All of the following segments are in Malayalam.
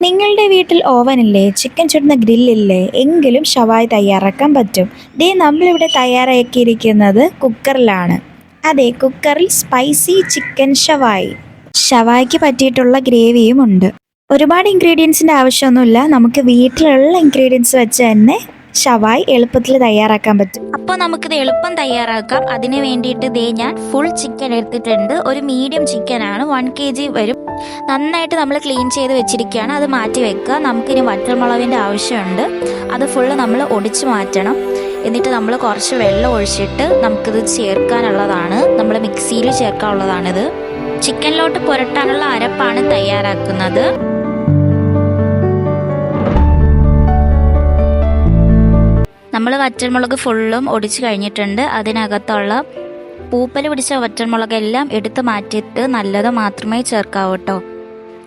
നിങ്ങളുടെ വീട്ടിൽ ഓവനില്ലേ, ചിക്കൻ ചുടുന്ന ഗ്രില്ലില്ലേ, എങ്കിലും ഷവായി തയ്യാറാക്കാൻ പറ്റും. ദേ നമ്മളിവിടെ തയ്യാറാക്കിയിരിക്കുന്നത് കുക്കറിലാണ്. അതെ, കുക്കറിൽ സ്പൈസി ചിക്കൻ ഷവായി. ഷവായിക്ക് പറ്റിയിട്ടുള്ള ഗ്രേവിയും ഉണ്ട്. ഒരുപാട് ഇൻഗ്രീഡിയൻസിൻ്റെ ആവശ്യമൊന്നുമില്ല. നമുക്ക് വീട്ടിലുള്ള ഇൻഗ്രീഡിയൻസ് വെച്ച് തന്നെ ഷവായി എളുപ്പത്തിൽ തയ്യാറാക്കാൻ പറ്റും. അപ്പോൾ നമുക്കിത് എളുപ്പം തയ്യാറാക്കാം. അതിന് വേണ്ടിയിട്ട് ഞാൻ ഫുൾ ചിക്കൻ എടുത്തിട്ടുണ്ട്. ഒരു മീഡിയം ചിക്കനാണ്, 1 kg വരും. നന്നായിട്ട് നമ്മൾ ക്ലീൻ ചെയ്ത് വെച്ചിരിക്കുകയാണ്. അത് മാറ്റി വെക്കുക. നമുക്കിനി വറ്റൽമുളകിൻ്റെ ആവശ്യമുണ്ട്. അത് ഫുള്ള് നമ്മൾ ഒടിച്ച് മാറ്റണം. എന്നിട്ട് നമ്മൾ കുറച്ച് വെള്ളം ഒഴിച്ചിട്ട് നമുക്കിത് ചേർക്കാനുള്ളതാണ്. നമ്മൾ മിക്സിയിൽ ചേർക്കാനുള്ളതാണിത്. ചിക്കനിലോട്ട് പുരട്ടാനുള്ള അരപ്പാണ് തയ്യാറാക്കുന്നത്. നമ്മൾ വറ്റൽമുളക് ഫുള്ളും ഒടിച്ച് കഴിഞ്ഞിട്ടുണ്ട്. അതിനകത്തുള്ള പൂപ്പൽ പിടിച്ച വറ്റൽമുളകെല്ലാം എടുത്ത് മാറ്റിയിട്ട് നല്ലത് മാത്രമേ ചേർക്കാവൂ കേട്ടോ.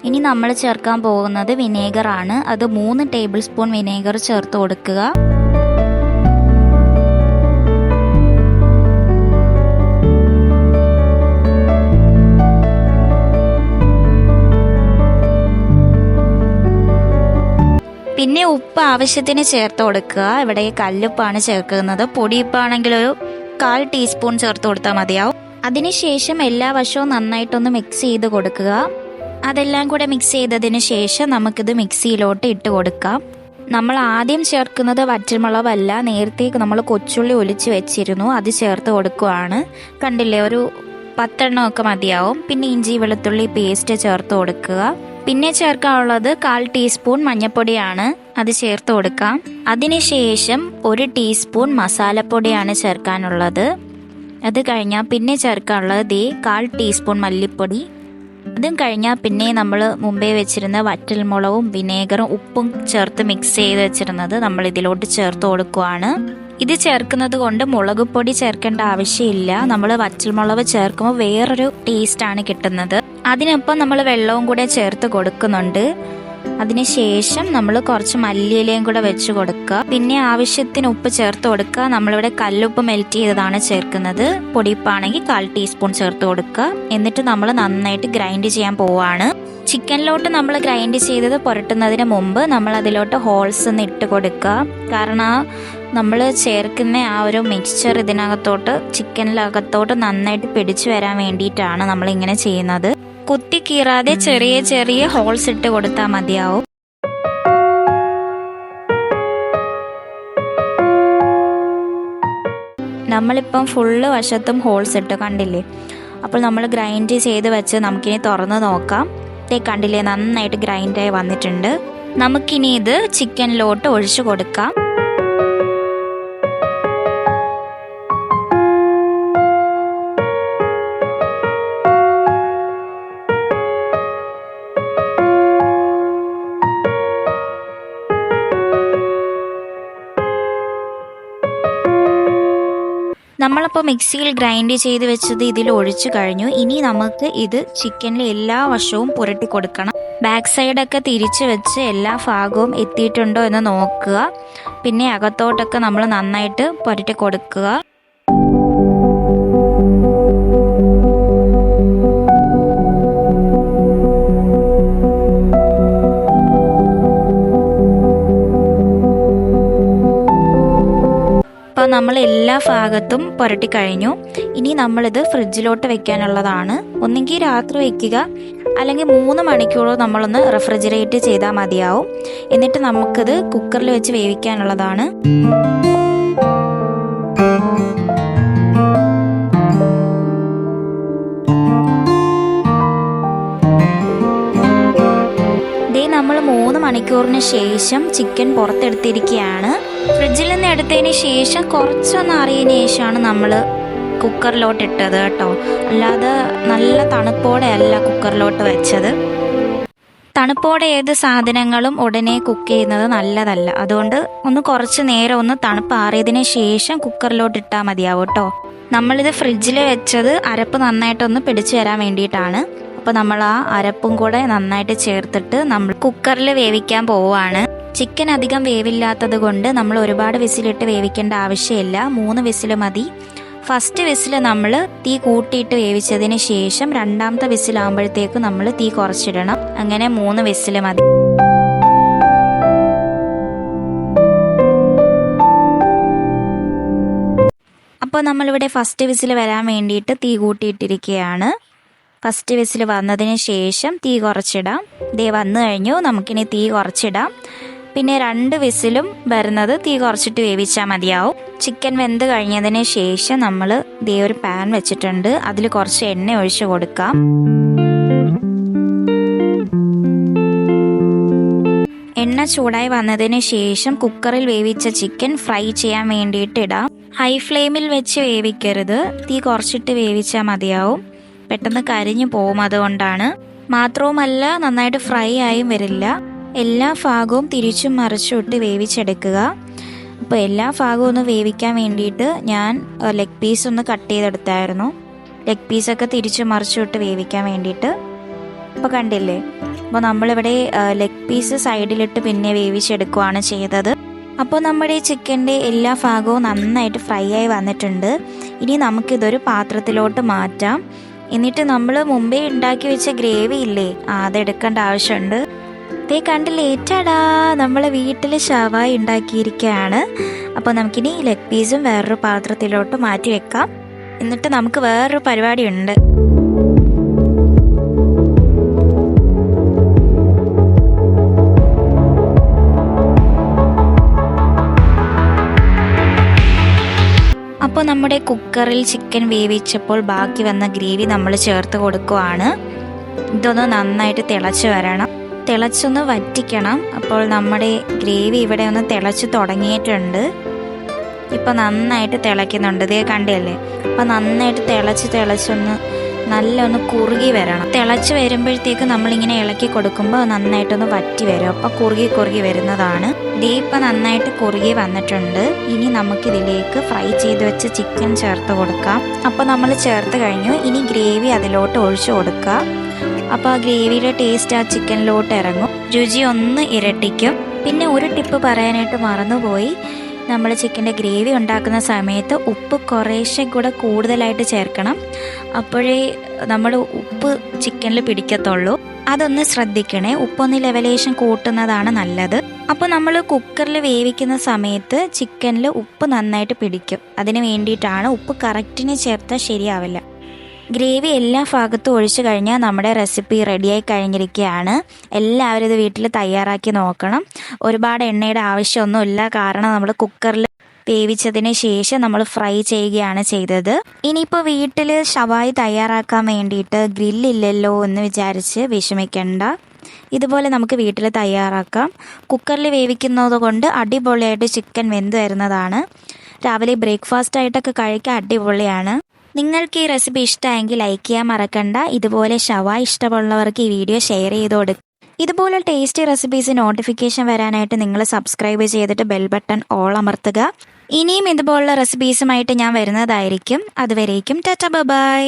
ഇനി നമ്മൾ ചേർക്കാൻ പോകുന്നത് വിനേഗറാണ്. അത് 3 ടേബിൾ സ്പൂൺ വിനേഗർ ചേർത്ത് കൊടുക്കുക. പിന്നെ ഉപ്പ് ആവശ്യത്തിന് ചേർത്ത് കൊടുക്കുക. ഇവിടെ കല്ലുപ്പാണ് ചേർക്കുന്നത്. പൊടിയുപ്പാണെങ്കിൽ ഒരു 1/4 ടീസ്പൂൺ ചേർത്ത് കൊടുത്താൽ മതിയാവും. അതിനുശേഷം എല്ലാ വശവും നന്നായിട്ടൊന്ന് മിക്സ് ചെയ്ത് കൊടുക്കുക. അതെല്ലാം കൂടെ മിക്സ് ചെയ്തതിന് ശേഷം നമുക്കിത് മിക്സിയിലോട്ട് ഇട്ട് കൊടുക്കാം. നമ്മൾ ആദ്യം ചേർക്കുന്നത് വറ്റൽമുളകല്ല, നേരത്തെ നമ്മൾ കൊച്ചുള്ളി ഒലിച്ച് വെച്ചിരുന്നു, അത് ചേർത്ത് കൊടുക്കുകയാണ്. കണ്ടില്ലേ, ഒരു 10 എണ്ണമൊക്കെ മതിയാവും. പിന്നെ ഇഞ്ചി വെളുത്തുള്ളി പേസ്റ്റ് ചേർത്ത് കൊടുക്കുക. പിന്നെ ചേർക്കാനുള്ളത് 1/4 ടീസ്പൂൺ മഞ്ഞൾപ്പൊടിയാണ്, അത് ചേർത്ത് കൊടുക്കാം. അതിനുശേഷം 1 ടീസ്പൂൺ മസാലപ്പൊടിയാണ് ചേർക്കാനുള്ളത്. അത് കഴിഞ്ഞാൽ പിന്നെ ചേർക്കാനുള്ളത് 1/4 ടീസ്പൂൺ മല്ലിപ്പൊടി. അതും കഴിഞ്ഞാൽ പിന്നെ നമ്മൾ മുമ്പേ വെച്ചിരുന്ന വറ്റൽമുളകും വിനേഗറും ഉപ്പും ചേർത്ത് മിക്സ് ചെയ്ത് വെച്ചിരുന്നത് നമ്മൾ ഇതിലോട്ട് ചേർത്ത് കൊടുക്കുകയാണ്. ഇത് ചേർക്കുന്നത് കൊണ്ട് മുളക് പൊടി ചേർക്കേണ്ട ആവശ്യമില്ല. നമ്മൾ വറ്റൽമുളക് ചേർക്കുമ്പോൾ വേറൊരു ടേസ്റ്റാണ് കിട്ടുന്നത്. അതിനൊപ്പം നമ്മൾ വെള്ളവും കൂടെ ചേർത്ത് കൊടുക്കുന്നുണ്ട്. അതിനുശേഷം നമ്മൾ കുറച്ച് മല്ലിയിലയും കൂടെ വെച്ച് കൊടുക്കുക. പിന്നെ ആവശ്യത്തിന് ഉപ്പ് ചേർത്ത് കൊടുക്കുക. നമ്മളിവിടെ കല്ലുപ്പ് മെൽറ്റ് ചെയ്തതാണ് ചേർക്കുന്നത്. പൊടിയുപ്പാണെങ്കിൽ 1/4 ടീസ്പൂൺ ചേർത്ത് കൊടുക്കുക. എന്നിട്ട് നമ്മൾ നന്നായിട്ട് ഗ്രൈൻഡ് ചെയ്യാൻ പോവാണ്. ചിക്കനിലോട്ട് നമ്മൾ ഗ്രൈൻഡ് ചെയ്തത് പുരട്ടുന്നതിന് മുമ്പ് നമ്മൾ അതിലോട്ട് ഹോൾസ് ഒന്ന് ഇട്ട് കൊടുക്കുക. കാരണം നമ്മൾ ചേർക്കുന്ന ആ ഒരു മിക്സ്ചർ ഇതിനകത്തോട്ട് ചിക്കനിലകത്തോട്ട് നന്നായിട്ട് പിടിച്ചു വരാൻ വേണ്ടിയിട്ടാണ് നമ്മൾ ഇങ്ങനെ ചെയ്യുന്നത്. കുത്തി കീറാതെ ചെറിയ ചെറിയ ഹോൾസ് ഇട്ട് കൊടുത്താൽ മതിയാവും. നമ്മളിപ്പം ഫുള്ള് വശത്തും ഹോൾസ് ഇട്ട് കണ്ടില്ലേ. അപ്പോൾ നമ്മൾ ഗ്രൈൻഡ് ചെയ്ത് വെച്ച് നമുക്കിനി തുറന്ന് നോക്കാം. കണ്ടില്ലേ, നന്നായിട്ട് ഗ്രൈൻഡായി വന്നിട്ടുണ്ട്. നമുക്കിനി ഇത് ചിക്കനിലോട്ട് ഒഴിച്ചു കൊടുക്കാം. നമ്മളപ്പോൾ മിക്സിയിൽ ഗ്രൈൻഡ് ചെയ്ത് വെച്ചത് ഇതിൽ ഒഴിച്ചു കഴിഞ്ഞു. ഇനി നമുക്ക് ഇത് ചിക്കനിലെ എല്ലാ വശവും പുരട്ടി കൊടുക്കണം. ബാക്ക് സൈഡൊക്കെ തിരിച്ച് വെച്ച് എല്ലാ ഭാഗവും എത്തിയിട്ടുണ്ടോ എന്ന് നോക്കുക. പിന്നെ അകത്തോട്ടൊക്കെ നമ്മൾ നന്നായിട്ട് പുരട്ടി കൊടുക്കുക. നമ്മൾ എല്ലാ ഭാഗത്തും പുരട്ടി കഴിഞ്ഞു. ഇനി നമ്മളിത് ഫ്രിഡ്ജിലോട്ട് വെക്കാനുള്ളതാണ്. ഒന്നെങ്കിൽ രാത്രി വയ്ക്കുക, അല്ലെങ്കിൽ 3 മണിക്കൂർ നമ്മളൊന്ന് റെഫ്രിജറേറ്റ് ചെയ്താൽ മതിയാവും. എന്നിട്ട് നമുക്കിത് കുക്കറിൽ വെച്ച് വേവിക്കാനുള്ളതാണ്. നമ്മൾ 3 മണിക്കൂറിന് ശേഷം ചിക്കൻ പുറത്തെടുത്തിരിക്കുകയാണ്. ഫ്രിഡ്ജിൽ നിന്ന് എടുത്തതിന് ശേഷം കുറച്ചൊന്ന് അറിയതിന് ശേഷമാണ് നമ്മൾ കുക്കറിലോട്ട് ഇട്ടത് കേട്ടോ. അല്ലാതെ നല്ല തണുപ്പോടെ അല്ല കുക്കറിലോട്ട് വെച്ചത്. തണുപ്പോടെ ഏത് സാധനങ്ങളും ഉടനെ കുക്ക് ചെയ്യുന്നത് നല്ലതല്ല. അതുകൊണ്ട് ഒന്ന് കുറച്ച് നേരം ഒന്ന് തണുപ്പാറിയതിന് ശേഷം കുക്കറിലോട്ട് ഇട്ടാൽ മതിയാവും കേട്ടോ. നമ്മളിത് ഫ്രിഡ്ജിൽ വെച്ചത് അരപ്പ് നന്നായിട്ടൊന്ന് പിടിച്ചു തരാൻ വേണ്ടിയിട്ടാണ്. അപ്പോൾ നമ്മൾ ആ അരപ്പും കൂടെ നന്നായിട്ട് ചേർത്തിട്ട് നമ്മൾ കുക്കറിൽ വേവിക്കാൻ പോവുകയാണ്. ചിക്കൻ അധികം വേവില്ലാത്തത് കൊണ്ട് നമ്മൾ ഒരുപാട് വിസിലിട്ട് വേവിക്കേണ്ട ആവശ്യമില്ല. 3 വിസിൽ മതി. ഫസ്റ്റ് വിസിൽ നമ്മൾ തീ കൂട്ടിയിട്ട് വേവിച്ചതിന് ശേഷം രണ്ടാമത്തെ വിസിലാകുമ്പോഴത്തേക്ക് നമ്മൾ തീ കുറച്ചിടണം. അങ്ങനെ 3 വിസിൽ മതി. അപ്പോൾ നമ്മളിവിടെ ഫസ്റ്റ് വിസിൽ വരാൻ വേണ്ടിയിട്ട് തീ കൂട്ടിയിട്ടിരിക്കുകയാണ്. ഫസ്റ്റ് വിസിൽ വന്നതിന് ശേഷം തീ കുറച്ചിടാം. ദേ വന്നു കഴിഞ്ഞു, നമുക്കിനി തീ കുറച്ചിടാം. പിന്നെ 2 വിസിലും വരുന്നത് തീ കുറച്ചിട്ട് വേവിച്ചാൽ മതിയാവും. ചിക്കൻ വെന്ത് കഴിഞ്ഞതിന് ശേഷം നമ്മൾ ദേ ഒരു പാൻ വെച്ചിട്ടുണ്ട്, അതിൽ കുറച്ച് എണ്ണ ഒഴിച്ച് കൊടുക്കാം. എണ്ണ ചൂടായി വന്നതിന് ശേഷം കുക്കറിൽ വേവിച്ച ചിക്കൻ ഫ്രൈ ചെയ്യാൻ വേണ്ടിയിട്ട് ഇടാം. ഹൈ ഫ്ലെയിമിൽ വെച്ച് വേവിക്കരുത്, തീ കുറച്ചിട്ട് വേവിച്ചാൽ മതിയാവും. പെട്ടെന്ന് കരിഞ്ഞു പോകും, അതുകൊണ്ടാണ്. മാത്രവുമല്ല നന്നായിട്ട് ഫ്രൈ ആയും വരില്ല. എല്ലാ ഭാഗവും തിരിച്ചും മറിച്ചും ഇട്ട് വേവിച്ചെടുക്കുക. അപ്പോൾ എല്ലാ ഭാഗവും ഒന്ന് വേവിക്കാൻ വേണ്ടിയിട്ട് ഞാൻ ലെഗ് പീസ് ഒന്ന് കട്ട് ചെയ്തെടുത്തായിരുന്നു. ലെഗ് പീസൊക്കെ തിരിച്ചും മറിച്ചും ഇട്ട് വേവിക്കാൻ വേണ്ടിയിട്ട്. അപ്പോൾ കണ്ടില്ലേ, അപ്പോൾ നമ്മളിവിടെ ലെഗ് പീസ് സൈഡിലിട്ട് പിന്നെ വേവിച്ചെടുക്കുകയാണ് ചെയ്തത്. അപ്പോൾ നമ്മുടെ ചിക്കൻ്റെ എല്ലാ ഭാഗവും നന്നായിട്ട് ഫ്രൈ ആയി വന്നിട്ടുണ്ട്. ഇനി നമുക്കിതൊരു പാത്രത്തിലോട്ട് മാറ്റാം. എന്നിട്ട് നമ്മൾ മുമ്പേ ഉണ്ടാക്കി വെച്ച ഗ്രേവി ഇല്ലേ, അതെടുക്കേണ്ട ആവശ്യമുണ്ട്. ദേ കണ്ടില്ലേ, ഏറ്റാടാ, നമ്മളെ വീട്ടിൽ ഷവായി ഉണ്ടാക്കിയിരിക്കുകയാണ്. അപ്പോൾ നമുക്കിനി ലെഗ് പീസും വേറൊരു പാത്രത്തിലോട്ട് മാറ്റി വെക്കാം. എന്നിട്ട് നമുക്ക് വേറൊരു പരിപാടിയുണ്ട്. അപ്പോൾ നമ്മുടെ കുക്കറിൽ ചിക്കൻ വേവിച്ചപ്പോൾ ബാക്കി വന്ന ഗ്രേവി നമ്മൾ ചേർത്ത് കൊടുക്കുവാണ്. ഇതൊന്ന് നന്നായിട്ട് തിളച്ച് വരണം, തിളച്ചൊന്ന് വറ്റിക്കണം. അപ്പോൾ നമ്മുടെ ഗ്രേവി ഇവിടെ ഒന്ന് തിളച്ച് തുടങ്ങിയിട്ടുണ്ട്. ഇപ്പം നന്നായിട്ട് തിളയ്ക്കുന്നുണ്ട്, ഇതേ കണ്ടില്ലേ. അപ്പം നന്നായിട്ട് തിളച്ചൊന്ന് നല്ലൊന്ന് കുറുകി വരണം. തിളച്ച് വരുമ്പോഴത്തേക്ക് നമ്മളിങ്ങനെ ഇളക്കി കൊടുക്കുമ്പോൾ നന്നായിട്ടൊന്ന് വറ്റി വരും. അപ്പം കുറുകി വരുന്നതാണ്. ഇതേ ഇപ്പം നന്നായിട്ട് കുറുകി വന്നിട്ടുണ്ട്. ഇനി നമുക്കിതിലേക്ക് ഫ്രൈ ചെയ്ത് വെച്ച് ചിക്കൻ ചേർത്ത് കൊടുക്കാം. അപ്പോൾ നമ്മൾ ചേർത്ത് കഴിഞ്ഞു. ഇനി ഗ്രേവി അതിലോട്ട് ഒഴിച്ചു കൊടുക്കുക. അപ്പോൾ ആ ഗ്രേവിയുടെ ടേസ്റ്റ് ആ ചിക്കനിലോട്ട് ഇറങ്ങും, രുചി ഒന്ന് ഇരട്ടിക്കും. പിന്നെ ഒരു ടിപ്പ് പറയാനായിട്ട് മറന്നുപോയി, നമ്മൾ ചിക്കൻ്റെ ഗ്രേവി ഉണ്ടാക്കുന്ന സമയത്ത് ഉപ്പ് കുറേശ്ശെ കൂടെ കൂടുതലായിട്ട് ചേർക്കണം. അപ്പോഴേ നമ്മൾ ഉപ്പ് ചിക്കനിൽ പിടിക്കത്തുള്ളൂ. അതൊന്ന് ശ്രദ്ധിക്കണേ, ഉപ്പൊന്ന് ലെവലേഷൻ കൂട്ടുന്നതാണ് നല്ലത്. അപ്പോൾ നമ്മൾ കുക്കറിൽ വേവിക്കുന്ന സമയത്ത് ചിക്കനിൽ ഉപ്പ് നന്നായിട്ട് പിടിക്കും. അതിന് വേണ്ടിയിട്ടാണ്. ഉപ്പ് കറക്റ്റിന് ചേർത്താൽ ശരിയാവില്ല. ഗ്രേവി എല്ലാ ഭാഗത്തും ഒഴിച്ചു കഴിഞ്ഞാൽ നമ്മുടെ റെസിപ്പി റെഡിയായി കഴിഞ്ഞിരിക്കുകയാണ്. എല്ലാവരും ഇത് വീട്ടിൽ തയ്യാറാക്കി നോക്കണം. ഒരുപാട് എണ്ണയുടെ ആവശ്യമൊന്നുമില്ല, കാരണം നമ്മൾ കുക്കറിൽ വേവിച്ചതിന് ശേഷം നമ്മൾ ഫ്രൈ ചെയ്യുകയാണ് ചെയ്തത്. ഇനിയിപ്പോൾ വീട്ടിൽ ഷവായി തയ്യാറാക്കാൻ വേണ്ടിയിട്ട് ഗ്രില്ലില്ലല്ലോ എന്ന് വിചാരിച്ച് വിഷമിക്കണ്ട. ഇതുപോലെ നമുക്ക് വീട്ടിൽ തയ്യാറാക്കാം. കുക്കറിൽ വേവിക്കുന്നത് കൊണ്ട് അടിപൊളിയായിട്ട് ചിക്കൻ വെന്ത് വരുന്നതാണ്. രാവിലെ ബ്രേക്ക്ഫാസ്റ്റ് ആയിട്ടൊക്കെ കഴിക്കാൻ അടിപൊളിയാണ്. നിങ്ങൾക്ക് ഈ റെസിപ്പി ഇഷ്ടമായെങ്കിൽ ലൈക്ക് ചെയ്യാൻ മറക്കണ്ട. ഇതുപോലെ ഷവായി ഇഷ്ടമുള്ളവർക്ക് ഈ വീഡിയോ ഷെയർ ചെയ്ത് കൊടുക്കുക. ഇതുപോലെ ടേസ്റ്റി റെസിപ്പീസ് നോട്ടിഫിക്കേഷൻ വരാനായിട്ട് നിങ്ങൾ സബ്സ്ക്രൈബ് ചെയ്തിട്ട് ബെൽ ബട്ടൺ ഓൾ അമർത്തുക. ഇനിയും ഇതുപോലുള്ള റെസിപ്പീസുമായിട്ട് ഞാൻ വരുന്നതായിരിക്കും. അതുവരേക്കും ടാറ്റാ ബൈ.